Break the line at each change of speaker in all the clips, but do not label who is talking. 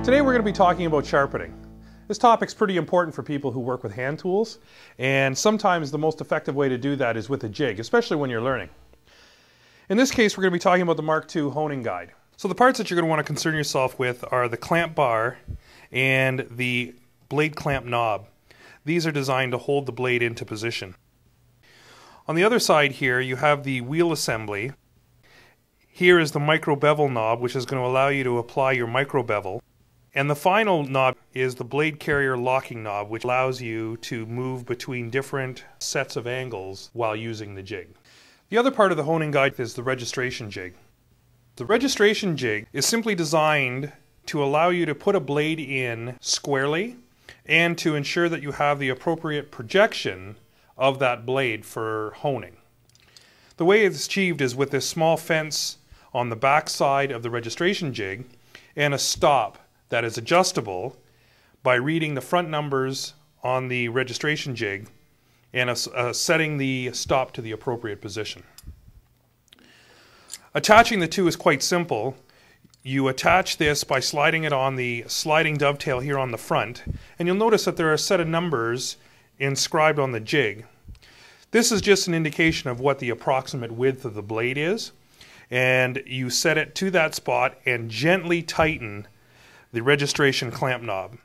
Today we're going to be talking about sharpening. This topic's pretty important for people who work with hand tools, and sometimes the most effective way to do that is with a jig, especially when you're learning. In this case, we're going to be talking about the Mk.II Honing guide. So the parts that you're going to want to concern yourself with are the clamp bar and the blade clamp knob. These are designed to hold the blade into position. On the other side here, you have the wheel assembly. Here is the micro bevel knob, which is going to allow you to apply your micro bevel. And the final knob is the blade carrier locking knob, which allows you to move between different sets of angles while using the jig. The other part of the honing guide is the registration jig. The registration jig is simply designed to allow you to put a blade in squarely and to ensure that you have the appropriate projection of that blade for honing. The way it's achieved is with this small fence on the back side of the registration jig and a stop that is adjustable by reading the front numbers on the registration jig and setting the stop to the appropriate position. Attaching the two is quite simple. You attach this by sliding it on the sliding dovetail here on the front, and you'll notice that there are a set of numbers inscribed on the jig. This is just an indication of what the approximate width of the blade is, and you set it to that spot and gently tighten the registration clamp knob.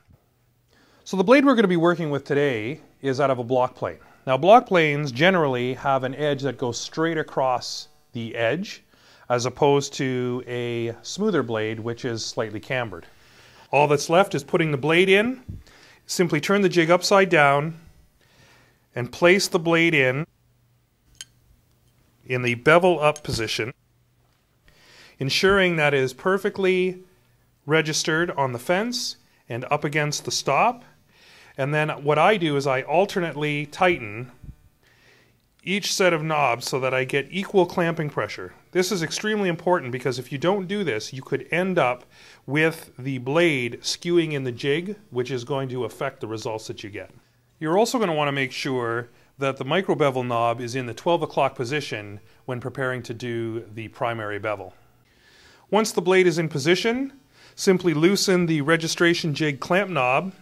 So the blade we're going to be working with today is out of a block plane. Now block planes generally have an edge that goes straight across the edge as opposed to a smoother blade which is slightly cambered. All that's left is putting the blade in. Simply turn the jig upside down and place the blade in the bevel up position, ensuring that it is perfectly registered on the fence and up against the stop. And then what I do is I alternately tighten each set of knobs so that I get equal clamping pressure. This is extremely important because if you don't do this, you could end up with the blade skewing in the jig, which is going to affect the results that you get. You're also going to want to make sure that the micro bevel knob is in the 12 o'clock position when preparing to do the primary bevel. Once the blade is in position, simply loosen the registration jig clamp knob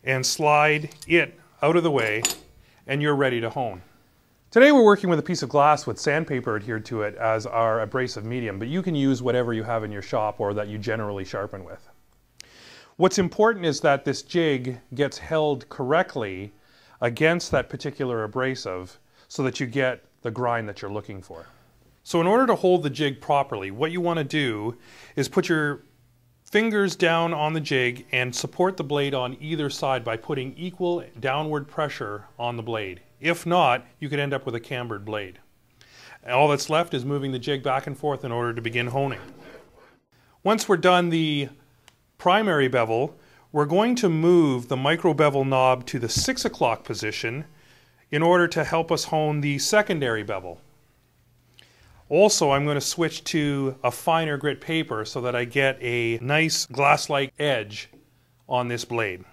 and slide it out of the way, and you're ready to hone. Today we're working with a piece of glass with sandpaper adhered to it as our abrasive medium, but you can use whatever you have in your shop or that you generally sharpen with. What's important is that this jig gets held correctly against that particular abrasive so that you get the grind that you're looking for. So in order to hold the jig properly, what you want to do is put your fingers down on the jig and support the blade on either side by putting equal downward pressure on the blade. If not, you could end up with a cambered blade. All that's left is moving the jig back and forth in order to begin honing. Once we're done the primary bevel, we're going to move the micro bevel knob to the 6 o'clock position in order to help us hone the secondary bevel. Also, I'm going to switch to a finer grit paper so that I get a nice glass-like edge on this blade.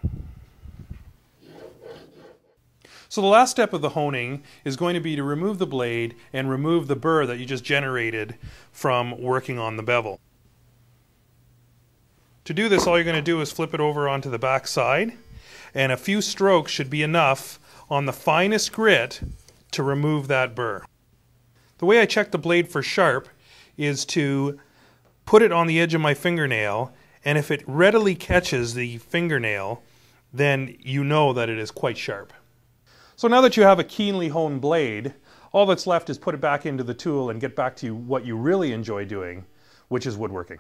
So the last step of the honing is going to be to remove the blade and remove the burr that you just generated from working on the bevel. To do this, all you're going to do is flip it over onto the back side, and a few strokes should be enough on the finest grit to remove that burr. The way I check the blade for sharp is to put it on the edge of my fingernail, and if it readily catches the fingernail, then you know that it is quite sharp. So now that you have a keenly honed blade, all that's left is put it back into the tool and get back to what you really enjoy doing, which is woodworking.